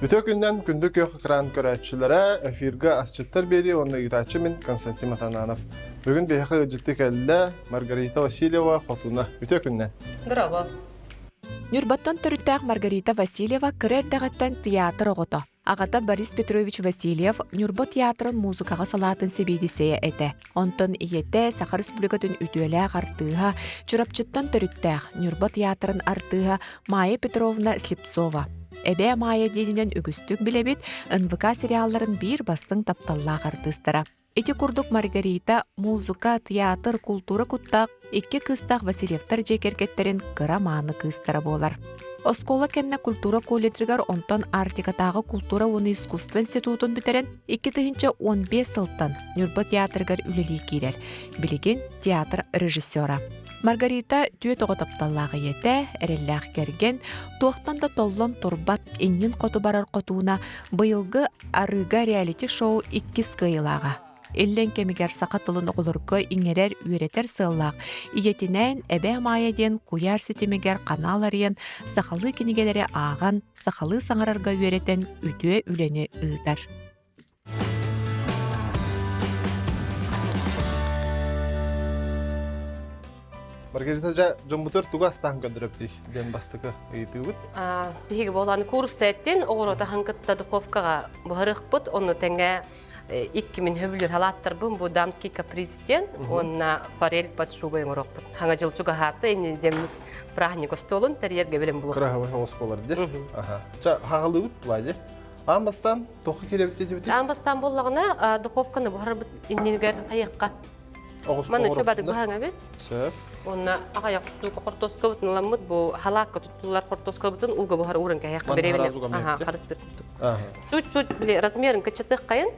Bütün günden gündük yok ekran görətçilere efirge asçıtlar beri onunla gitaçı min Konstantin Matananov. Bugün bir haqı ciddi kelle Margarita Vasilyeva xotuna. Bütün günden. Bravo. Нюрбаттан төрүттәк Маргарита Васильева кырэрдэҕэттэн театр оҕото. Агата Борис Петрович Васильев Нюрба театрын музыкаға салатын себейдисея эте. Онтон иете Саха Республикатын үтүөлээх артыыха, чурапчыттан төрүттәк Нюрба театрын артыыха Майя Петровна Слепцова. Эбе Майя денинен үгүстүк билебит, НВК сериалларын бир бастың тапталлаах артыстара. Эти курдук Маргарита музыка, театр, культура куттак, икки кыстак Васильевтар жекеркеттерин кыраманы кыстара болар. Оскола кенне культура колледжигар онтон Артикатагы культура уны искусство институтун битерен 2015 сылтан Нюрба театргар үлели кирер, билеген театр режиссера. Маргарита түйе тоғы тапталлағы ете, әрелләқ керген, туақтан да толлон турбат еннен қоту барар қотуына бұйылғы арыға реалити шоу 2 скайылаға. Эллен кемигер сақатылын оғылырғы иңерер үйретер сыллақ. Иетінен әбә майеден куяр сетемегер каналарыен сақалы кенегелері аған, сақалы саңарарға үйретен үтіе үлені ұйтар. Margarita jombutur tugas tahan göndürüptü. Den bastıkı eğitiyubut. Bihi bolany kurs ettin, oğrota hankıtta duhovkaga buharıqput, onu tenge 2000 höbülür halattır bu damski kaprizden, onna parel patşubayın oğraqput. Hanga jıl çuga hatı, eni demlik prahni kostolun, teriyerge bilen buluq. Kırağı hoskolar de. Hağılıyubut bulaydı. Ambastan toqı kelebiteti biti? Ambastan bollağına duhovkаны buharıbıt inniger ayaqqa. Mana çöbadık bu hanga biz. Söp. Onna aqayaq tutuq hortoska butun lamut bu halaqqa tutullar hortoska butun ulga buhar uran kayaqqa berevine. Aha, qarыстыр tutuq. Чуть-чуть били размерин кычытык кайын,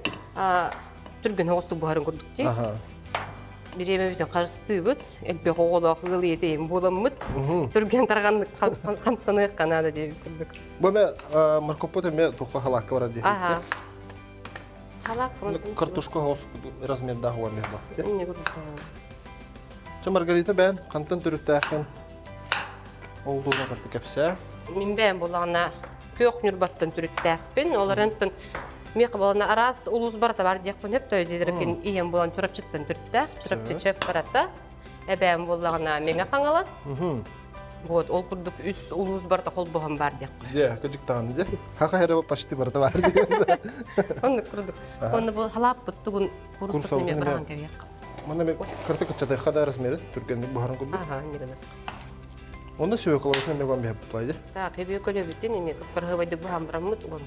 түргөн хосту буhарын көрдүк ди. Береме бүтүн карыстыбыт, элбе оголок гылы етейм боламыт. Түргөн тарганды камсаны канада деп көрдүк. Bu me Markopota me toqı halakka var diye. Aha. Halak Kartuşka hos razmer daha var mehba. Ne көрдүк. Margarita ben kantan türüttəxin olduğuna qartı kəpsə. Min ben bolağına köq nürbаттан түрүттәппин. Оларынтын меқы болана арас улус барата бар дияқпын хеп тойдедіркен иен болан чурапчыттан түрттәк. Чурапчы чөп барата. Әбәм болағына меңе қаңалас. Вот, ол күрдік үс улус барата қол болған бар дияқ. Де, көжік тағаны де. Хақа әрі пашты барата бар дегенде. Оны күрдік. Оны бұл халап бұттығын курсық неме біраған кәбек. Мана мен кырты кычадай хада размери түргенде бухарын көбі. Ага, не гана. Onda söyle kılavuzuna ne var mı hep tutlaydı? Так, hep öyle bitti ne mi? Kırgıvaydık bu hamramut ulan.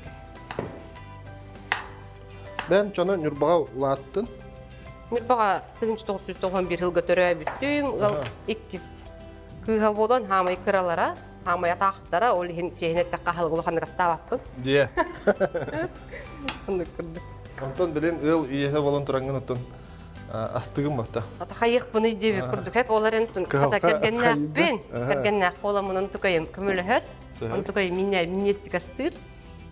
Ben cana Nürbağa ulattın. Nürbağa 1991 yılga töröy bittüm. İkiz kıha bolan hamay kıralara, hamay taqtara, ol şeyine taqahalı ulağanı qastavaptın. Diye. Onu kırdık. Ondan bilen ıl iyese olan turangın otun astığım batta. Ata xayıq bunu debi kırdık. Hep onların kata kergennak ben. Kergennak olamın onu tukayım kümülü hör. Onu tukayım minnestik astır.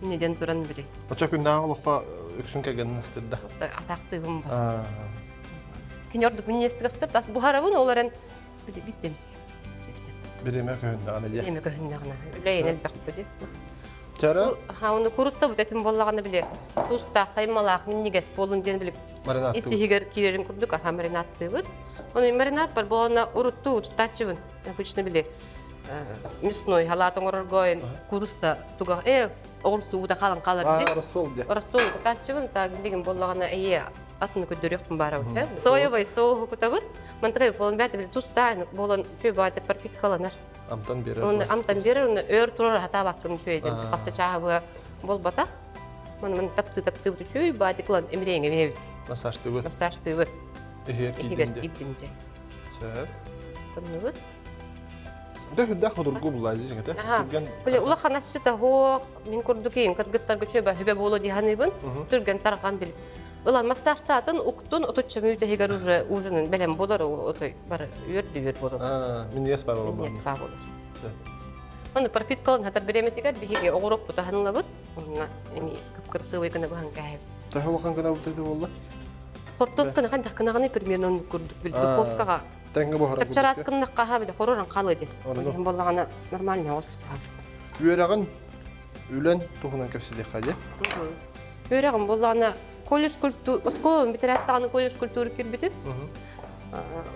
Minneden turan biri. Oçak günden oluqa öksün kelgenin astırda. Ataqtığım var. Kinorduk minnestik astır. Tas bu harabın onların bitti. Birime köyünde analiye. Yemek öhünnağına. Üleyin elbaq budi. Çara? Ha onu kurussa bu detim bollağını bile. Tusta kaymalaq minniges bolun den bilip. Marinat. İstihiger kilerin kurduk. Aha marinattı bud. Onu marinat var bolana uruttu tutachıvın. Обычно bile. Мясной халатын ороргойн kurussa tuga орсу да халан қалар ди. Рассол де. Рассол tutachıvın ta bilgin bollağına atını көдөрөкпүн бара. Соевый соус кутабыт. Мантыгай болон бәте бile туста болон чөй байтык парпиткаланар. Amtan beri. Onu amtan beri onu ör turur hata bakın şöyle hafta çahı bol batak. Mən taptı düşüy badiklan emrenge mevcut. Nasıl açtı bu? Nasıl açtı evet. Eher gidince. Gidince. Söp. Tanıvat. Da xudurgu bulaydı jigete. Böyle ulaqana sütä ho min kurdukin kırgıtlar göçebe hübe bolu dihanibin. Türgen tarqan bil. Ulan masaçtatın uktun otutça müyte hegar ujunun belen bolar otoy bar yür bolar. Min yes var ola. Yes var bolar. Onu parpit kalan hatar beremetigar bihi oğrup butahanlabut. Ona emi kıpkırsı gana bahan kahib. Tahulakan kana butadı valla. Hortos kana kan takınağını primyeron kurduk bil dukovkaga. Tenge buhara. Çapçaras kınna qaha bil hororan qalıdı. Hem bollağına normal ne olsun. Üyerağın үлен туһунан кепсиде хаде. Өрегім болағына колледж культура, осколын бітірәттіғаны колледж культура кірбетіп.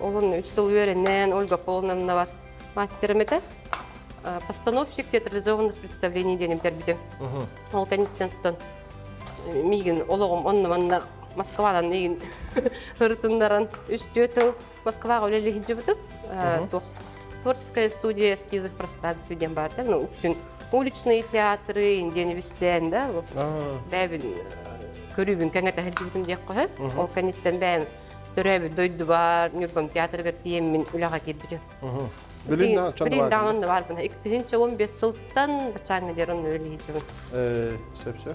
Олың 3 жыл өреннен Ольга Полновна бар мастерімеді. Постановщик театрализованных представлений денем тербетім. Ол кәнеттен тұттан мейгін олығым онна Москвадан егін ұрытындарын 3-4 жыл Москваға өлелі хиджі бұтып. Творческая студия эскизов пространств ден бар. Уличные театры, инден вестен, да? Бәбін көрібін кәңәті хәддібітім дек қойып. Ол кәнеттен бәбін түрәбі дойды бар, нүрбім театргар тием мен үліға кетбітім. Бірін даңында бар бұна. 2-15 сылттан бачаңы дерін өлі хеджімін. Сөп-сөп.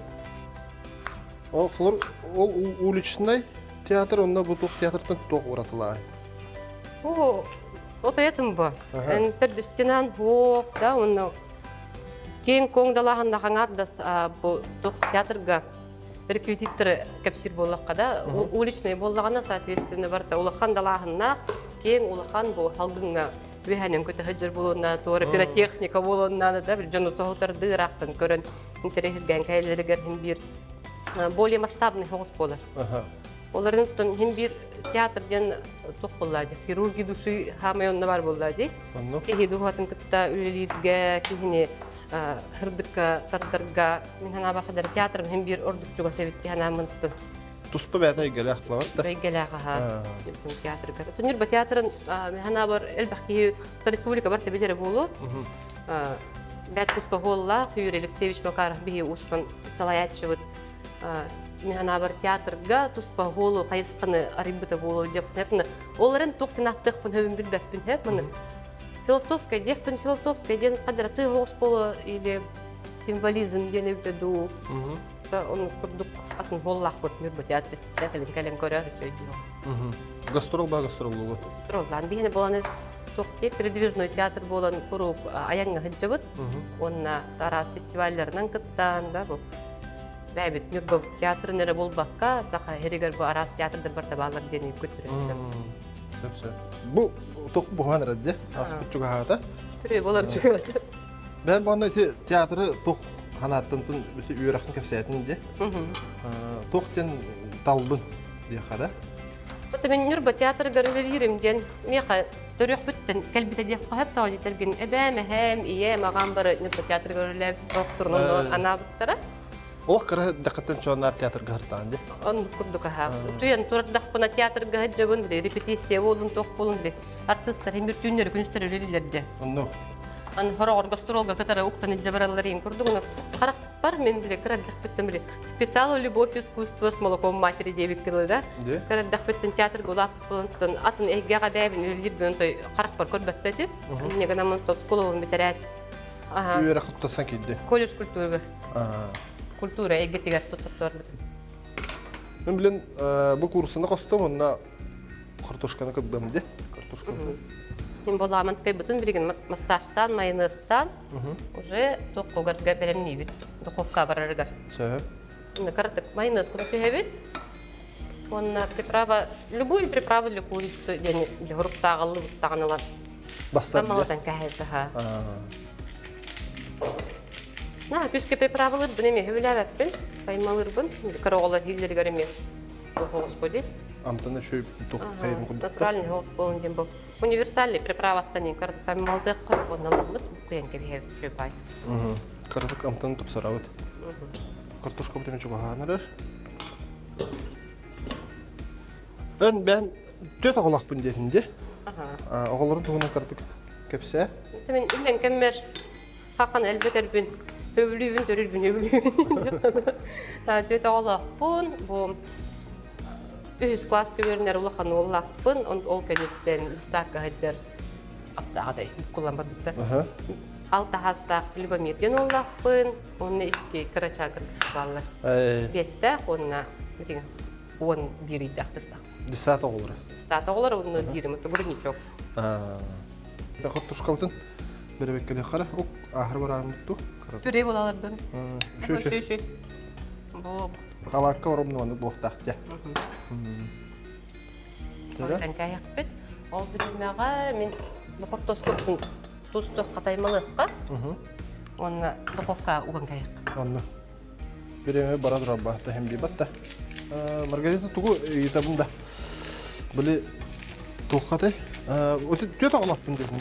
Ол уличный театр, онда бұтық театрдан тоқ ұратылай. О, отаятым ба. Түрдістенен хоқ, да, оны Кен коңдалағында қаңардас театрға реквизиттері кәпсір болаққа да, уличный болағына, соответственно, барда улақан далағына, кен улақан бұл халдыңа өйәнен көті хәджір болуына, туары пиротехника болуына, бір жону соғытарды рақтын көрін интерегілген кәйлерігер бір более масштабный хоғыз болар. Олардың ұттын бір театрден тоқ болады, хирурги души хамайонна бар болады. Кейі дұғатын күтті үлелерге, кейіне хырдыққа, тардарға, мен хана бақыдар театрым hem bir ордық жүгі сәбетті хана мұнттын. Тұспы бәті әйгелі ақтылы бар да? Әйгелі аға, театрға. Түнірбі театрын мен хана бар әлбақ кейі республика бар тәбедері болу. Бәт тұспы ғолла, Юрий Алексеевич Макаров бейі ұсырын салаятчы бұд. Мен хана бар театрға тұспы ғолу қайысқаны арибыта болу деп. Оларын тоқтын аттықпын, өбін білбәппін. Философская, философская ден қадырасы ғоғыс болу или символизм дені беду. Он күрдік атын ғоллақ бұд мүрбі театр спектаклін кәлін көрер үшөйді. Гастрол ба гастрол бұд? Гастрол. Бейіне боланы тоқты передвижной театр болан құру аяңға ғыджы бұд. Онына тарас фестивальдерінен күттан да бұл. Бәбет мүрбі театрын әрі бол баққа, сақа әрігер бұл арас театрдар бар табалар дені көтірін. Бұл тоқ бұған рәдде, аспыт жүгі ғағата? Түрі болар жүгі ғағата. Бән бұғанда театры тоқ қанаттын үйерақтың кәпсәйтін де? Тоқ ден талбын де қада? Мен нүрбі театры көрілерім ден меқа түріқ бүттін кәлбіті де қойып тауы жетерген әбәм, әм, ие, маған бары нүрбі театры көрілер тоқтырының ана бұттары. Олық қыры дәқіттен чоғынар театрға ғыртаған де? Оны күрдік аға. Туян тұрдақ бұна театрға ғыджабын, репетиция болын, тоқ болын, артыстар, әмір түйіндері күністер өрелілер де. Оны? Аны хорағыр гастролға қатары ұқтаны жабараларын көрдік. Қарақ бар, мен біле, қырардақ біттім біле. Впитала любовь искусство с молоком матери дебек кілі, да? Қырардақ біттін театрға олап болын, атын әйгеға бәбін өрелер бүйін той қарақ бар көрбәтті деп. Негана мұнты сколовын бітірәді. Үйері құттасан кейді? Колледж культурға. Культура эгетигат тұттырсы бар бітім. Мен білен бұл курсыны қостым, онына картошканы көпбәмде. Мен боламын кай бүтін бірген массажтан, майонезтан уже тоққығарға бәрімне бит. Духовка барарығар. Сөп. Картық майонез күні пейбет. Онына приправа, любую приправу для курицы, для ғұрыптағылы бұттағынылар. Бастар де? Самаладан кәйізі. Күске приправалар бұнеме хөвілі әппін, қаймалар бұн, қарағалар хилдері көріме ғоғыз көде. Амтаны шөй тоқ қайырын құлдықты? Натуральный ғоғыз болын ден бұл. Универсальный приправаттан қарды қаймалды қойып, оны алымыд, құян кәбі хәвіт шөй байды. Қардық амтаны тұпсарауыд. Картошқа бұтеме жүгі ғанырыр. Бән төт ағылақпын дерінде. Ағыларын тұғына қардық кәпсә. Мен үлен кәммер қаққан әлбетер бүн. Өвілуін, төрілбін, өвілуін. Төт ағылақпын. Бұл үз класс көверінер ұлақан олақпын. Ол кәнеттен листаққа ғаджар астағадай құлан бадықты. Алты хастақ Любомирден олақпын. Оны ішке кірачағыр балалар. Бесті, онына 11 идақтыстақ. Десат оғылары? Десат оғылары, оны дирімі, тұғырничок. Қаттушқа бұтын бір беккелі қара, ақыр бар армытту? Түрей болалардан. Шөй. Қалаққа орымны оны бұлықтақ де. Олдан кәйек бет. Ол білмеға мен бұқыртос көптің тұстық қатаймалыққа, оны дұқовқа ұған кәйек. Онно. Береме бара дурабба та hem бибатта. Маргарита тугу итабында. Биле тухаты. Өтө төт агылактын дедим.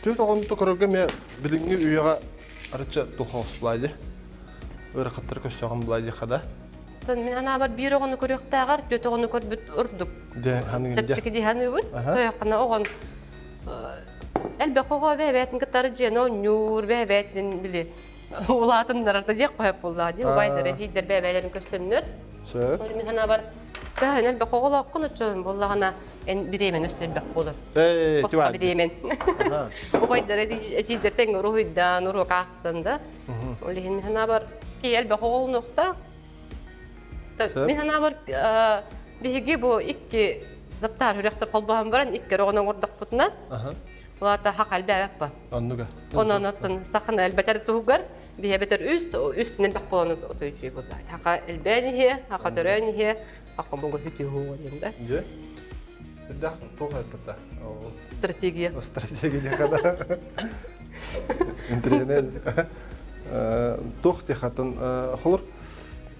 Төт агылды көргө ме билиңи үйгө арча тухас булайды. Өр каттыр көсөгөн булайды хада. Мен ана бар бир огону көрөктагар, төт огону көрбүт урдук. Де ханыңда. Чепчики ханыбыт. Тоякна огон элбе кого бебетин кытары жено нюр бебетин биле. Улатындарда жек коюп булды. Убайдыр жидер бебелерин көстөннөр. Сө. Мен ана бар да элбе коголоккун үчүн буллагана эн биремен өсөлбөк болуп. Тивай. Биремен. Убайдыр жидер тең рухуйдан урук аксында. Олеген мен ана бар ки элбе коголнукта. Мен ана бар биги бу икки заптар хүрөктөр колбаган баран икки рогонон урдук бутуна. Улата хак албап ба. Аннуга. Ононотун сакын албатар тугар, бихебетер үстүнөн бак болону отойчу болду. Хака элбени, хака төрөни, хака бого хүтү хуганда. Же. Да, тогай пата. Стратегия. Стратегия када. Интернет. Тохти хатын холор.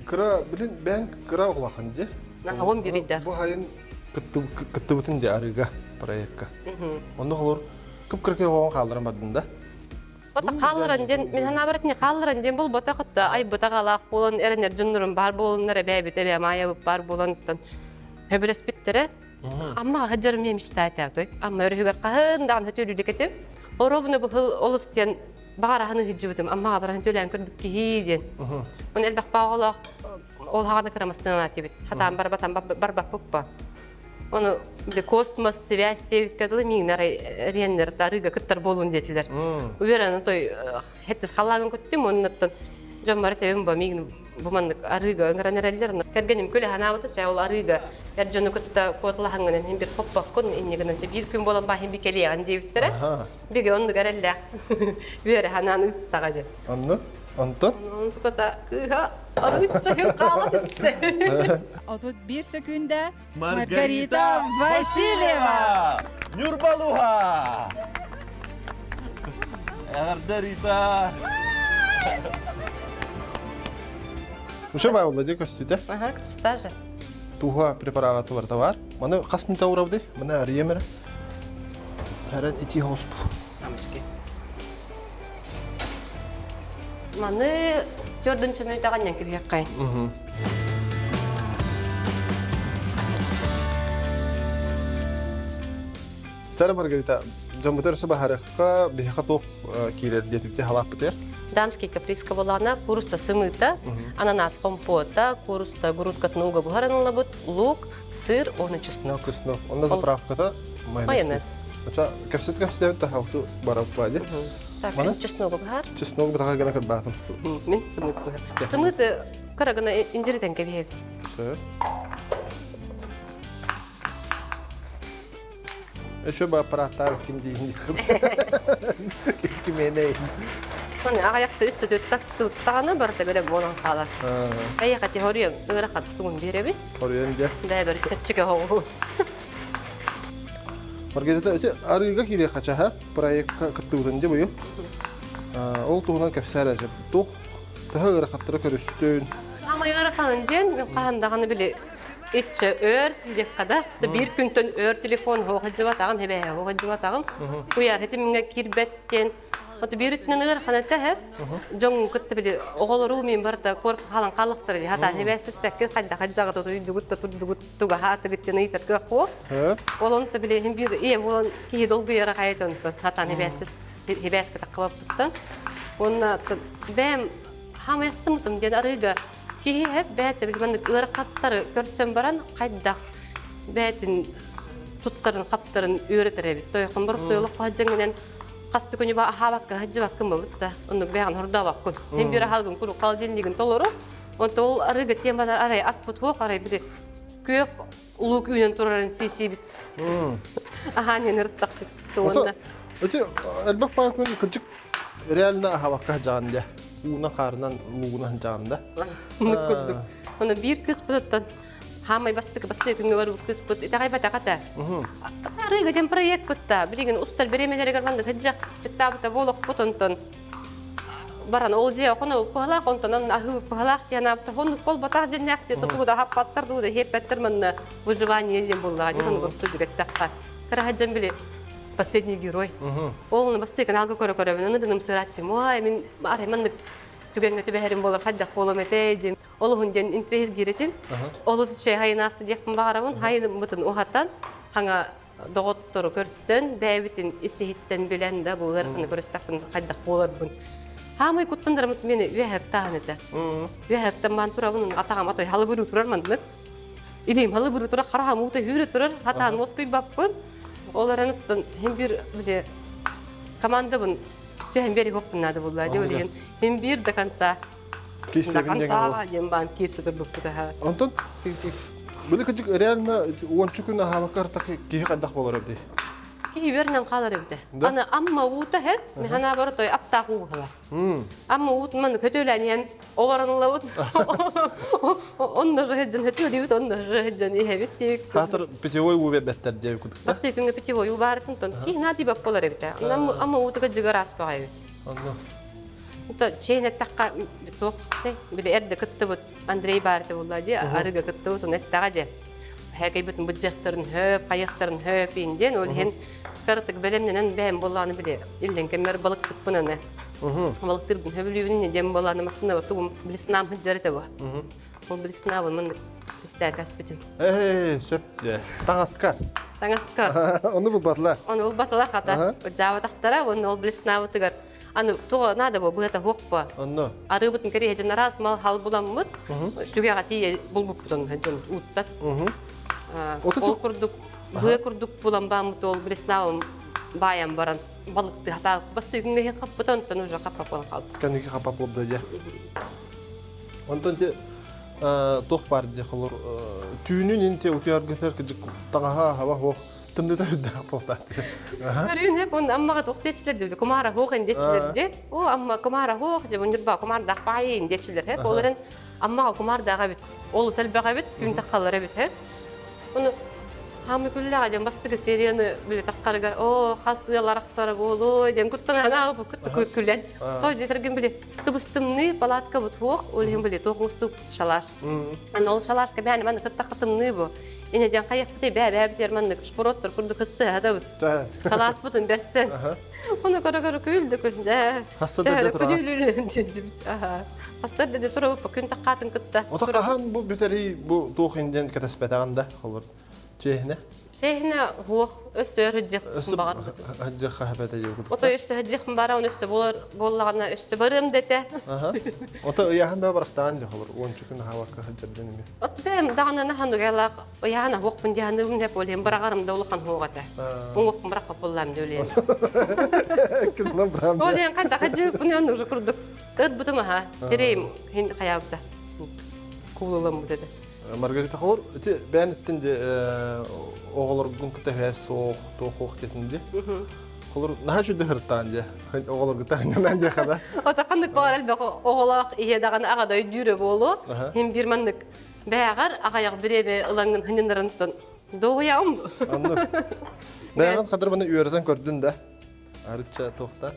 Кыра билин бен кыра углахан же. На он бириде. Бу хайын кыттыбытын же арыга проектка. Онда холор кып-кыркы оған қалдырын бардында? Бота қалдырын ден, мен ана баратыне қалдырын ден бұл бота құтты, ай бота қалақ болын, әрінер жүндірін бар болынлары бәйбіті бәй майя бар болын, хөбілес біттірі. Amma hajarım yemiş tahtı. Amma örüğür qahından hötülülük etip, orobunu bu olustyan bağırağını hicivdim. Amma bağırağını tölen körbük kihidin. Onu elbaq bağolaq, ol hağını kıramasını atibit. Hatam barbatan barbaq bukba. Onu bir kosmos связь sevkadılı mingnara riyenler tarıga kıttar bolun dediler. Uveran toy hettis xallagın köttüm onundan. Jomar tevim ba mign buman arıga ngaranerlerin. Kergenim köle hanavıtı çay ol arıga. Erjonu kıtta kotlahanın hem bir hoppak kon inniginden bir gün bolan ba hem bir keleyan deyiptere. Bir onu garella. Vere hananı tagacı. Anlı? Antan? Onu kota kıha arıçça hem qalat iste. 31 sekünde Margarita Vasilyeva. Nurbaluha. Margarita. Уже бай олды көстүдө. Ага, красота же. Туга препаратылар да бар. Мана касмын тауравды. Мана риемер. Харат ити хоспу. Амышки. Маны 4-нче минутта ганнан киргек кайын. Сара Маргарита, жамбытыр сабахаракка бихатох кирер детикте халап битер. Дамский каприска болана, курса сымыта, ананас компота, курса грудка нуга бухаранла бут, лук, сыр, он и чеснок. Чеснок. Он на заправка-то майонез. Майонез. Ача, капсет та халту барап клади. Так, Мана? чеснок бухар. Чеснок битага гана кырбатым. Мен сымыт бухар. Сымыт карагана инжиритен кебиебит. Сыр. Еще бы аппараттар кинди. Кименей. Соны аяқты үсті төттак тұттағаны барда бере болан қалар. Бәйе категория ырақат туғын береби. Оренде. Бәйе бір тәтчіге хоғу. Маргарита, öte arıga kire kaça ha? Proyekt kıttığında bu yıl. Ol tuğunan kapsar acaba. Tuğ. Daha ıraqattıra körüstün. Ama ырақанын ден, мен қағандағаны біле etçe ör dekada bir günden ör telefon hoğacıva tağım hebe hoğacıva tağım uyar hetimine kirbetten o bir ütnen ır xanata hep jon kıttı bile oğuluru men barda korp halan qallıqtır hata hebestis bekki qanda xajaga dugut tuga hatı gitten iter qo olon da bile hem bir olan ki dolgu yara qaytan hata hebestis hebeske taqıptın onna ben ham yastımdım dedi arıga ki hep bäte bilmem ırqatları görsem baran qayda bätin tuttarın qaptarın öğretere bit toyqın bir stoyluq hajjingen qasты күнү ба хабакка хажы баккын бутта ону бяган хорда баккын hem bir halgın куру калдендигин толору онтол арыга темалар арай аспут хок арай бир көк улук үйнөн турарын сиси бит аханен ырттак тонда Öte elbak bakın küçük realna havakka janda. Una qarnan luguna janda. Onu bir kız buttan hamay bastık күнгө барып кыз бут итагай бата ката арыга дем проект бутта билген устал беремелери гарганда хажак чыктабыта болок бутонтон баран ол же кону палак онтон ахы палак жанапта хону пол батак женякте тукуда хаппаттар дуда хеппеттер мен выживание дем булла диган просто директакка караджан биле последний герой ол басты каналга көрө мен сырачы мой мен аре мен түгөнгө төбөрүм болор хадда колом этедим ол хунден интерьер гиретим ол şey хайнасы деппин багарабын хайны бутун ухаттан хаңа доготтору көрсөн бэбитин исихиттен билен да буларны көрөстакын хадда колорбун хамай куттандырмыт мени үехтаан эте үехтан бан турабын атагам атой халы буру турармын дык илим халы буру тура карага мута хүрө турар хатан москвой баппын оларын hem bir böyle komandabın hem beri hokun nadı bulladı öyle hem bir de kansa ben kisi de bu da Антон böyle küçük realna onçukuna hava kartaki ki kadar olur evde. Ki vernem kalır evde. Ana amma uta hep mehana baratoy aptağı var. Amma ut man kötülen ovaranlavut. Onlar hecen kötülüyüt onlar hecen iyi bitti. Hatır pitavoy bu better diye kuttuk. Bastı günü pitavoy ubaratın ton. Ki nadi bakpolar evde. Amma uta cigaras bağıydı. Allah. Uta çeyne takka toq bir erde kıttıbıt Andrei barıtı bulladı. Arıga kıttıbıt nettağa de. Həkey bütün budjetlerin höp, qayıqların höp inden ol hen kartık belemnenen bäm bolany bile. İlden kemer balık sıkpına ne. Balıktır gün höbülüyünün dem bolany masında var. Tuğum bilisnam hıccarete var. O bilisnam men ister kaspitim. Şepti. Tangaska. Tangaska. Onu bu batla. Onu batla kata. Java tahtara onu bilisnam tıgar. Аны то надо бы это хокпа. Анно. Арыбытын кере хежен раз мал хал буламмыт. Шуга гати булбуктон хежен уттат. Ол курдук, бue курдук булам бамыт ол бреснавым баян баран балыкты хата басты күнгө каппытон тон уже капап калып. Кәнеки капап болду же. Онтон те тох бар же холор түйүнүн инте утуяргытер кыжык таңаха хава хох тымды да үддә тоқтат. Көрүн хеп он аммага токтечилер деп комара хох индечилер де. О амма комара хох деп унурба комар да пай индечилер хеп оларын аммага комар дага бит. Ол селбега бит күн таккалары бит хеп. Onu hamı gülle dem bastığı seriyani bile takkargar o hasılar aksara bolu dem kuttana alıp kuttu küllen. Toy detergin bile tıbıstımны palatka but hoq olhem bile toqmustup şalaş. Ana ol şalaş ka bani man kıttaqtımны bu. Ine den qayıp bite bä termanlık sporottur kurdu kıstı hada bit. Kalas butun bersen. Onu kara küldü külde. Hasıda da tura. Aha. Hasıda da tura bu gün taqatın kıtta. O taqahan bu biteri bu toqinden katespetaganda olur. Cehne. Şeyhne hoq östör hıcık bağır. Hıcık xahbete yoqdu. Ota üstü hıcık bağır onu üstü bollağına üstü barım dete. Aha. Ota yahan bä baraqtan de olur. Onçukun hava ka hıcırdan mi? Ot bem dağına nahanı gelaq. Yahana hoq bin jahanım ne bolim barağarım da ulaqan hoqata. Hoq baraq bollam dölen. Kimden bram? Olen qanda hıcık bunu onu kurduk. Qad butuma ha. Tereyim hin qayabda. Skululam dedi. Margarita xor iti ben ettince oğullar gün kütefes soğuk toğuk detindi. Xor naha şudu hırtanje. Oğullar kütefenden de kada. Ota qandık bağır elbaq oğlaq iye dağına ağada düre bolu. Hem bir mandık bäğar ağayaq birebe ılangın hınınlarından doğuyam. Anladım. Bäğan kadar bana üyerden gördün de. Arıça toqta.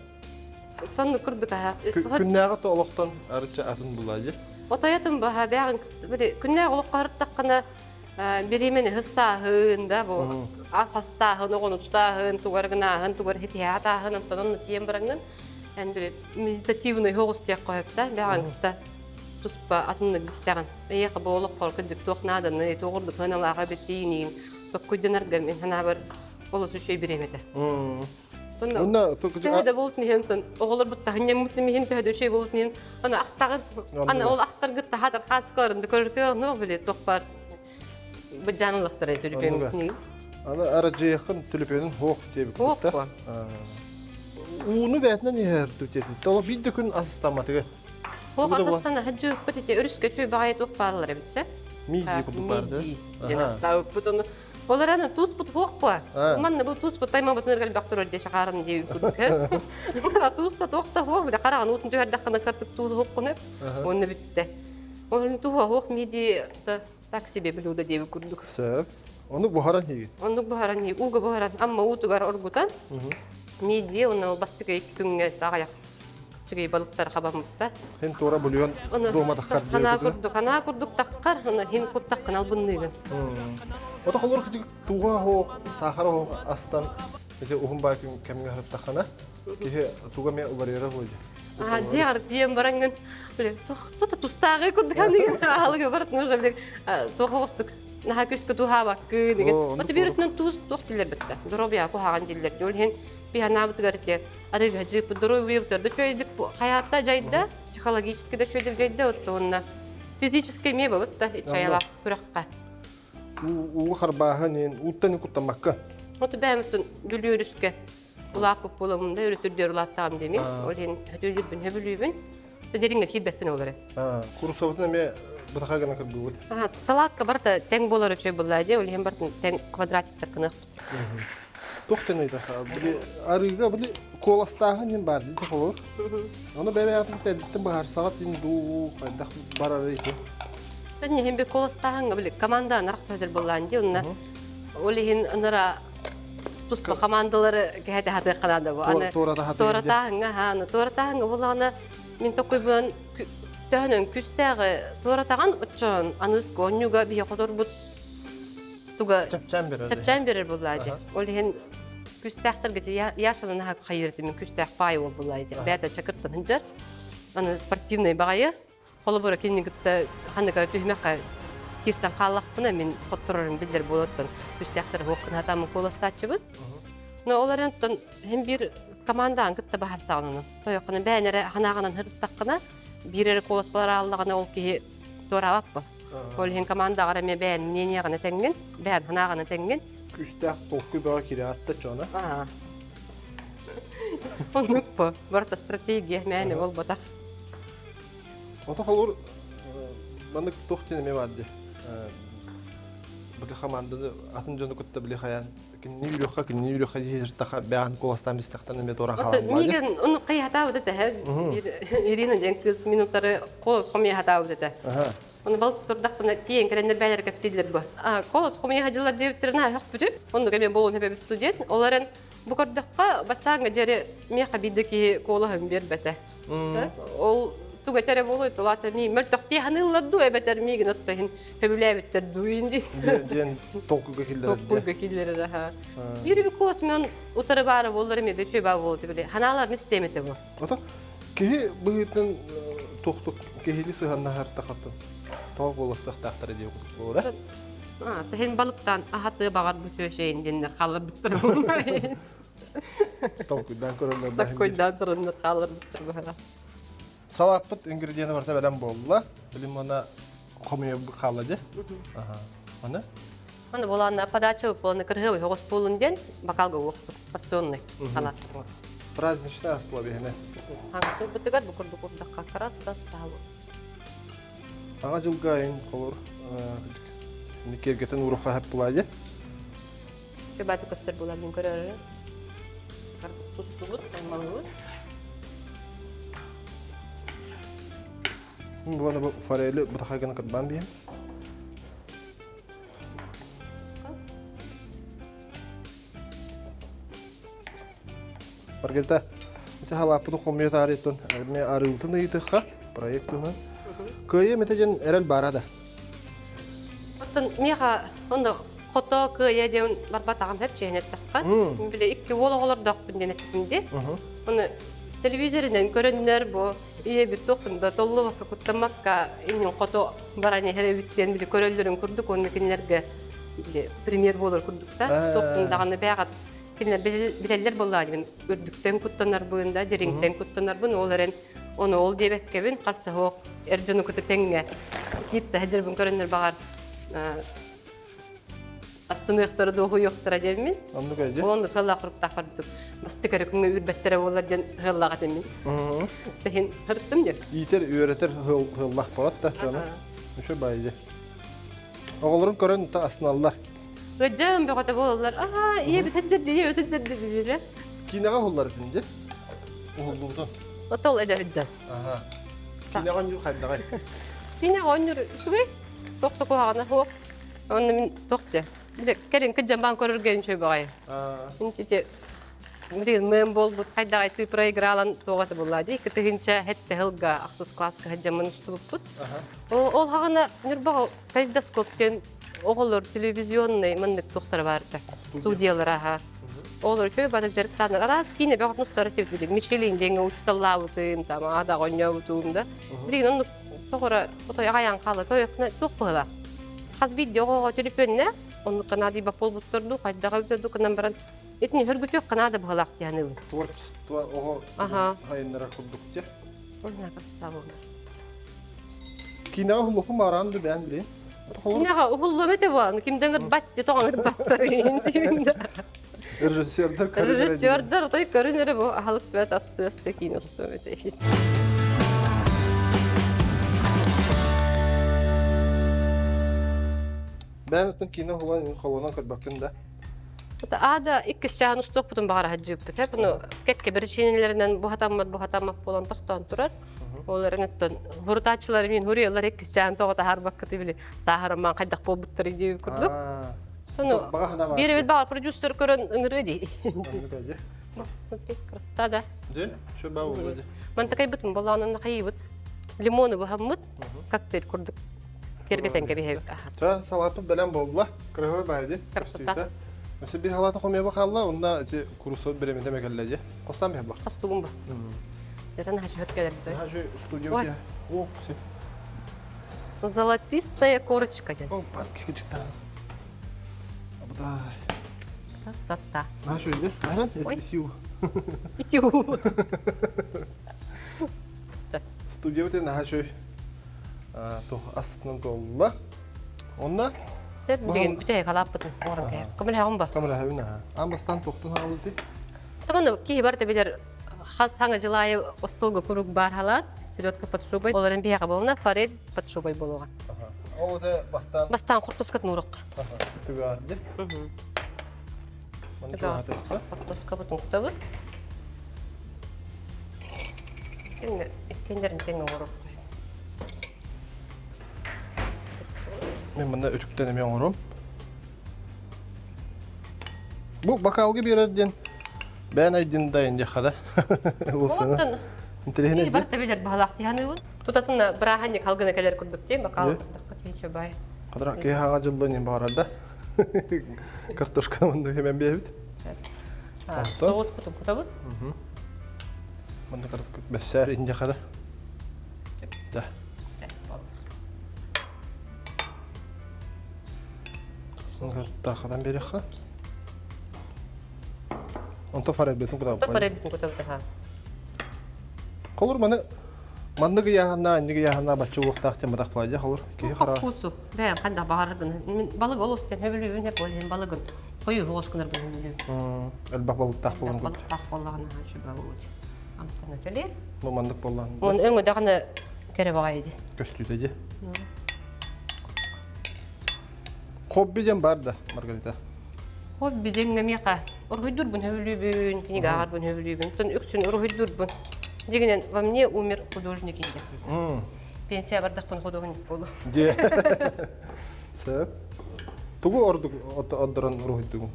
Tanı kurduk ha. Künnäge toğlaqtan arıça atın bulaje. Otayatım baha bäğin günne olup qarıttaqana birimeni hıssahında bu asastahın oğunu tutahın tugargınahın tugar hitiyatahın onu tiyen barangın yani bir meditativny hoğustyak qoyup da bäğin da tuspa atını güstəgən eýe bolaq qorqydyk toqnadan toğurduk hanalara betiyinin tokkuydanarga men hana bir bolu şey biremete. Onda tövde bolt mihenton oğullar bu tahnyam mutlu mihen tövde şey bolt mihen ana aqtagı ana ol aqtar gıtta hadar qaçqarındı körkö no bile toqbar bu canlıqtır tülüpem ni ana aracı yakın tülüpenin hoq diye bir kutta. Unu bätnen yer tütedi. Tola bir gün asistamatıga. Hoq asistana hacı bitete örüske çöy bagayet oqparlar bitse. Midi kudu bardı. Aha. Taw butun Olarana tuz put hoq pa. Manna bu tuz put tayma butun gal baktor de şaqarın diye kurduk. Tuz ta toqta hoq bile qarağın utun tüher daqana kartık tuz hoq qonep. Onu bitti. Onu tu hoq midi taksi be biluda diye kurduk. Sebep. Onu buharan yigit. Onu buharan yigit. Uga buharan amma utugar orgutan. Midi onu bastık iki günge tağayak. чыгый балыктар хабамытта. Хен тура бульон дома тахкар Хана курдук таккар, аны хин куттаккан албынныгын. Ота холор китик туга хо сахара хо астан эти ухум бакин кемге хаттахана кихе туга ме убарера ходи. Жер дием барангын. Биле, тота тустагы курдукан деген алыгы барат нужа биле. Тохостук. Наха күскө тухаба кы деген. Ота бирүтнөн туз тохтилер битте. Доробия кухаган диллер. Жол хен бихана бутгарте. Арыга жип доробиевтерде чөйдүк хаятта жайда, психологически да чөйдүк жайда оттонна. Физически мебе бутта чаяла буракка. У харбаханин уттан куттамакка. Ота бәмтен дүлүрүскө улак боламында өрүсүрдөр улаттам деми. Ол хен хөдөлүбүн хөбүлүбүн. Деринге кидбеппен олар. Курсовтан ме бутахагана кыргылыт. Салакка барта тең болар өчөй буллади, ол хен бартын тең квадратиктер кынак. Тохтаны да били арыга били коластагы нем бар ди холор. Аны бебеятын тедтен бар сагат инду кайдак барар экен. Тәне хен бир коластагы били команда нарксазыр булланди, онна ол хен анара туспа командалары кәдә хәдә кылады бу. Аны торатагы булганы мен токойбын тәнен күстәге торатаган учун аныс гонюга бия кодор бут туга чапчан берер буллади. Ол хен күстәхтерге яшылын хак хайырты мен күстәх пай ол буллади. Бәдә чакыртын хинҗар. Аны спортивный багая холобора кинигитте ханга төһмәккә кирсән каллакпына мен хоттырырын билдер болоттан күстәхтер хоккын хатамы коластачыбыт. Но олардан хем бир команда аңгытта бахар сагынын. Тоякны бәнәре ханагынан хырттаккына бирер коласпалар аллагына ол ки торабап бу. Ол хен команда гара ме бән мнение гына тәңген, бән ханагына тәңген. Күстәх токку бага кирәтте чона. Онук бу. Барта стратегия мәне ол батак. Ота холор мандык тохтене ме барды. Бу командада атын жөнү көттө биле хаян. Кини юрюха жиртаха бән коластан бистактан ме тора халам. Миген уну кыята удата бир Ирина Денкис минуттары колос хомия хата удата. Оны балык турдакпына тиен керендер бәлер кепсидлер бу. Колос хомия хаҗылар дебтерне хак бүтүп, онда кеме болон хебе бүттү ден. Оларын бу кордакка бачаңга жере меха бидеки колохын бербете. Ол туга тере болой тулата ми мөлтөкти ханылладу эбетер миген оттахин хөбүләбеттер дуинди. Ден толкуга киллер. Толкуга киллер да. Бири космон утары бары болдыр эмеде чөба болду биле. Ханалар не системете бу. Ота ки быйтын токтук кехили сыганна хартакатын. Тог болостак тактары деп болду. Тахин балыктан ахаты багар бу сөйшейин дендер калыр биттер. Толкудан көрөлөр. Такойдан турунда калыр биттер бара. Салаппыт ингредиенти барта белем болла. Билим ана комуя калады. Ана? Аны боланда подача болны кыргыбы хогос полунден бокалга окуп порционный халат. Праздничная условия. Аңа бутыгар бу курдукка караса талу. Ага жылгайын колор. Никергетен уруха хап булады. Чөбаты көстөр булар мен көрөрөр. Тустубут, аймалыбыз. Буна бу форели бутахаган кырбан бим. Маргарита, это халапу хомия таритон, ме арылтын итха проектуна. Көе метежен эрел барада. Оттон меха онда фото көе ден барбатаган хеп ченет таккан. Биле икки вологолор дакпын денеттимди. Оны телевизорден көрөннөр бу ие бит токунда толлу вакка куттамакка инин фото барани херебиттен биле көрөлдөрүн курдук оны кинерге биле премьер болор курдукта. Токундаганы бягат кинер билелер болладым. Үрдүктен куттанар буында, дериңден куттанар бун оларын оны ол дебеккебин карсы хок эржөнү күтө теңге. Кирсе хажырбын көрөннөр багар астынықтары доғы yoqtara демин. Анды кайды? Оны хылла құрыптақ бар бітіп. Басты кәрі күнге үрбәттері олар ден хыллаға демин. Тәхін хырттым деп. Итер үйретер хыллақ болады да жоны. Үші байды. Оғылырын көрін та астыналар. Өджем бөғата болалар. Ие бі тәджер дейі. Кинеға хыллар дінде? Ұғылдуғды. Отол әді өджем. Кинеға нүр қайдағай? Кинеға нүр үсігей. Тоқты қоғағына хоқ. Оны мен тоқты. Келин кыджамбан көрөргөн чөй багай. Инчите Блин, мен болбут кайда айты проигралан тоғаты болады. Кытыгынча хетте хылга аксыз класска хаджамын устубут. Ол хагана нурбага калейдоскоптен оголор телевизионный мындык тоқтар барды. Студиялар аха. Олар чөй бада жерктан раз кине бөгөт нустары тепдик. Мишлин денге учталлабытым, там ада гоньябытым да. Блин, он тогора отой аян калы тоякны токпыла. Хаз видеого телефонне, он канади бапол буттурду, кайдага өтөдү канан баран. Этини хөргүтөк канада быгалак яны. Творчество ого хайнара курдукча. Орна кастабы. Кинага хулуху маранды бән биле. Кинага ухуллу мете ван, кимден батты тоңыр баттар инде. Режиссердер той көрүнөрү бу алып бет асты киносту мете. Бән өтөн кино хулан холонан көрбөккүн да. Ада иккис чаан устук бутун багара хаджып бит. Буну кекке бирчинелеринен бу хатаммат болон токтон турар. Олар неттен хуртачылар мен хуриялар иккис чаан тогота харбакка тибили. Сахарман кайдак болбуттар дип курдук. Сону бир бит багар продюсер көрөн ыңырыди. Смотри, красота да. Де? Чё бау вроде. Ман такай бутун боланын кайбыт. Лимоны бухаммыт, коктейль курдук. Кергетенге бихеп. Та салаты белән булдыла. Крыгы байды. Красота. Mesela bir halata koymaya bakarlar, onda kurusu biremede mekelleje. Kostan bir bak. Kostugum bu. Dersen haç hört geldi. Ha şu stüdyo ya. O все. Золотистая корочка. O patki küçükten. Bu da. Красота. Ha şöyle. Aynen. Etiyu. Итю. Stüdyo te ha şu. To asıtın tolla. Onda Sen bilin bir de kalap butun. Oran kayıp. Kamera hağım ba. kamera havina ha. Ama stand toktun aldı. Tamam ki var da bilir has hangi жылайы остолга курук бар халат. Селедка под шубой. Оларын бияга болна, форель под шубой болуга. O da bastan. Бастан куртоскат нурuk. Tügardı. Bunu çok hatırlıyorum. Куртоска бутун кутабыт. Енді иккендерин тең оруп. Ben bunda ötükten emeğim orum. Bu bakal gibi yerden. Ben aydın dayın jakada. Olsana. Интерехне Бар да билер балак тияны бу. Тутатына браханне калгына келер күрдүк дейм, бакал курдукка кече бай. Кадра ки хага жылдан ем барада. Картошка мында hemen бебит. Соус бутун кутабыт. Мында картошка бәсәр инде хада. Да. Тархадан бери ха. Онто фарел бетин кутабыт. Тапарел бутун кутабыт ха. Колор маны мандыгы яһана, инде яһана баччы уктак тема так плайда колор. Ки хара. Вкусу. Бәм канда багаргын. Мен балык олостен хөбүлүн деп ойлойм балыгын. Кою воскунар бөлүнү. Элбак балык так болгон. Балык так болгон хашы балык. Амтана теле. Бу мандык болгон. Мон өңө дагына кере багайды. Көстүтеже. Хоббиден бар да, Маргарита. Хобби деңнемека. Оргойдур бун хөбүлүбүн, книга агар бун хөбүлүбүн. Тон өксүн оргойдур бун. Дегенен во мне умер художник инде. Пенсия бардактан художник болу. Же. Сэ. Тугу ордук оддорон рухидугу.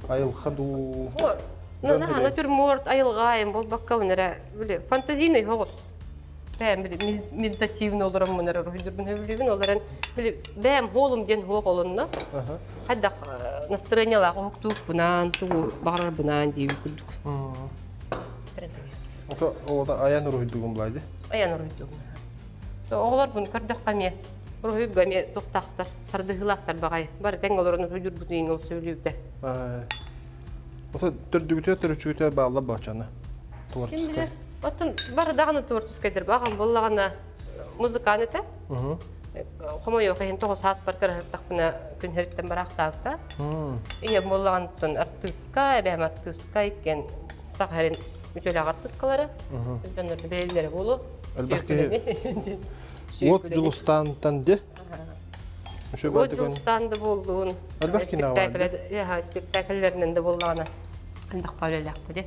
Айыл хаду. Натюрморт айылгайым бол бакка унера биле фантазийный хогос. Бәм биле медитативный олорам унера рухидур бун хөбүлүбүн оларан биле бәм холум ден хог олонна. Хадда настроениялар хоктук бунан тугу багар бунан дип күрдүк. Ото олда аян рухидугум булайды. Аян рухидугум. Оғлар бұн көрдіқ қаме, рухид ғаме тоқтақтар, тардығылақтар бағай. Бар тәң оларын рухидур бұтын ол сөйлеуді. Ото түрдүгүтө түрүчүгүтө баалап бачаны. Кем білер? Оттын бар дағаны творческайдыр бағам болағана музыканы та. Қомой оқиын тоғы сас бар кіріқтақпына күн херіттен бар ақтауықта. Ие болағанттын артыска, бәм артыска екен сақ әрін үтөл ағартыскалары. Жонларды белелері болу. Әлбәтте. Вот Julustantан де. Вот Julustанда болуын. Спектакльлерінен де болғаны. Әлбәқ бәулеләк бұде.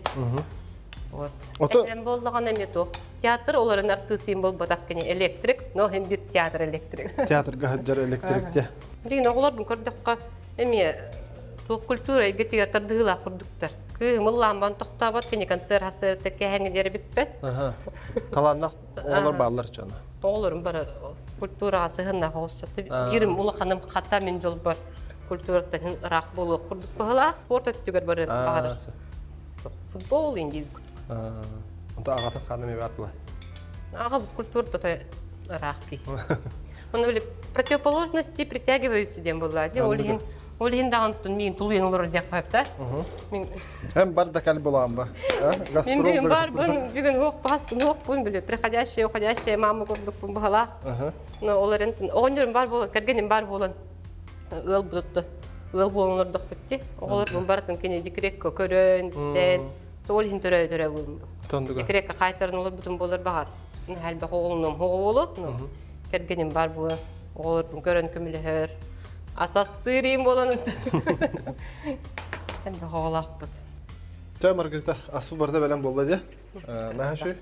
Әлем болғаны метоқ. Театр оларын артысыйын бол батақ кәне электрик, но hem bir театр электрик. Театрға хаджар электрикте. Деген оғылар бұн көрдіққа әме тоқ культура егетегер тардығыла құрдықтар. Кыымылламбан тоқтабат кені концерт хасыр текке хәңгелері биппет. Таланнақ олар баллар жана. Оларым бары культураға сығынна хоғыстаты. Ирім ұлы ханым қата мен жол бар культураттан рақ болу. Құрдық бағыла спорт өттігер бары бағар. Футбол енді. Онда ағатын қаным ебі артылай. Аға бұл культурда рақ дей. Оны біліп, противоположности притягиваются дем болады. Олеген дағантын мен тұлуен олар дек қайыпта. Hem бар да кәл болам ба? Мен бүгін бар, бүгін оқ басын, оқ бұн білі, приходящие, уходящие, мамы көрдік бұн бұғала. Олар ентін, оғын бар болын, кәргенен бар болын, өл бұдытты, өл болын ұрдық бітті. Олар бұн барытын кені декірекке көрін, зістен, олген түрі бұн бұл. Декірекке қайтарын олар бұтын болар бағар. Әлбі оғылының оғы болып, кәргенен бар болын, олар бұн көрін көмілі Асастырым болан Әлбі оғылақ бұд. Жа, Маргарита, асу барда бәлем болды де. Мәхашой,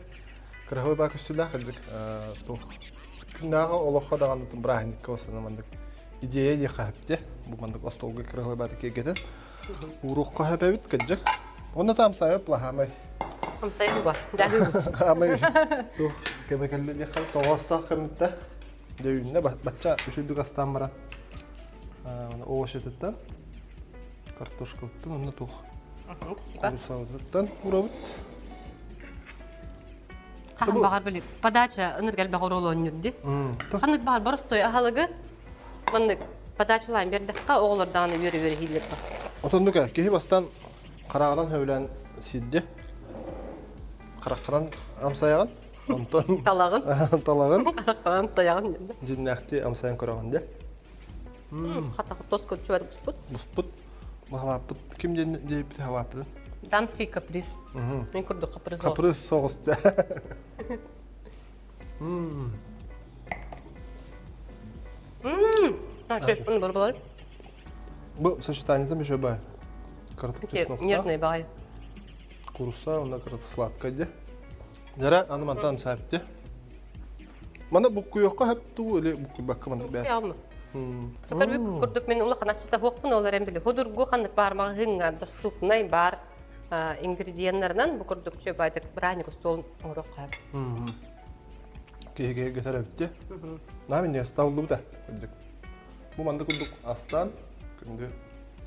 кірғой бақ үстілі қылдық. Күннағы олыққа дағандытын бірағындыққа осыны мандық идея де қағып де. Бұл мандық остолғы кірғой бәді кегеді. Ұрыққа әбәбіт кәдік. Оны там сайып лағамай. Амсайым ба, дәгі бұд. Амай үші. Кәбекәлі де қал, тоғастақ қымытта. Дөйінне бәтча үшілдік астан баран. Овощ ететтен. Картошка өттен, оны тоқ. Спасибо. Құрысауыттан ұрабыт. Қаған бағар біліп, подача ұныргәл бағар олы өнірді. Қанық бағар барыстой ағалығы, мұнық подачалайын бердіққа оғылырдағаны өре-өре хейлер бар. Отындық ә, кейі бастан қарағадан өйлән сидде. Қараққадан амсаяған. Талағын. Талағын. Қараққадан амсаяған. Жиннәқті амсаян көраған де. Қатақы тоскот чуады бұспұт. Бұспұт. Бұғалапыт. Кім дейіпті халапыдың? Дамский каприз. Мен күрді каприз ол. Каприз соғысты. Шеш, бұны бір болар? Бұл сочетаниетен беші бай. Картоп чеснокта. Нежный бай. Куруса, онда картоп сладкай де. Жара, аны мантан сәпті. Мана бұққы yoqqa hep tuğu öyle бұққы бәккі мантан бәді. Яғымы. Токар бик күрдік мен ұлы қанашыта хоқпын олар әмбілі. Худургу қандық бармағы ғыңға доступнай бар ингредиенлерінен бұл күрдік шөп айтық бірайны күстолын ұңырық қайып. Кейге кетер әбітте. Нағын не ставылды бұда. Бұл манды күрдік астан күнді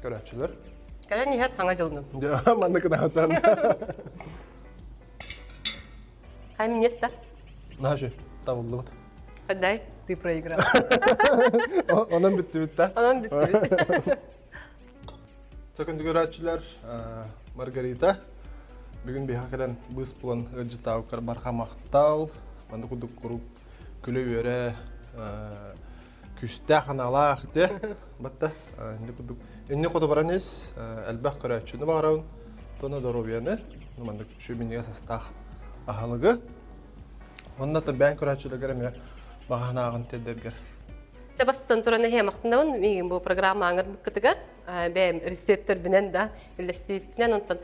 көрәтшілер. Кәлі нехер қаңа жылының. Манды күн ағытан. Қаймын несті? Нағын ставылды бұд. Қадай, ты проиграл. Онан бітті бітті. Онан бітті. Сөкінді көрәтшілер Маргарита. Бүгін бейхақыран бұс бұлан ғыржытау барға мақтал. Манды күрдік күріп күлі өрі күсті қаналақ де. Батта. Энне қоды баран ес әлбәқ көрәтшіні бағарауын. Тоны доробияны. Манды шөбінеге састақ ағалығы. Оннатын бән көрәтшілігірі бағана ағын тәддергер. Жабастан тұраны хем ақтындауын, мен бұл программа аңыр бұққытығар. Бәйім рецептер бінен да, үлістейіп бінен онтан.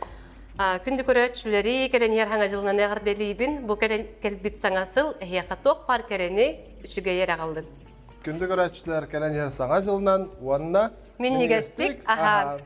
Күнді көрәтшілері кәрен ер хаңа жылынан әғір делейбін, бұл кәрен кәлбіт саңасыл, әйеқа тоқ пар кәрені үшіге ер ағалдың. Күнді көрәтшілер кәрен ер саңа жылынан, уанна Мен негестік, аға.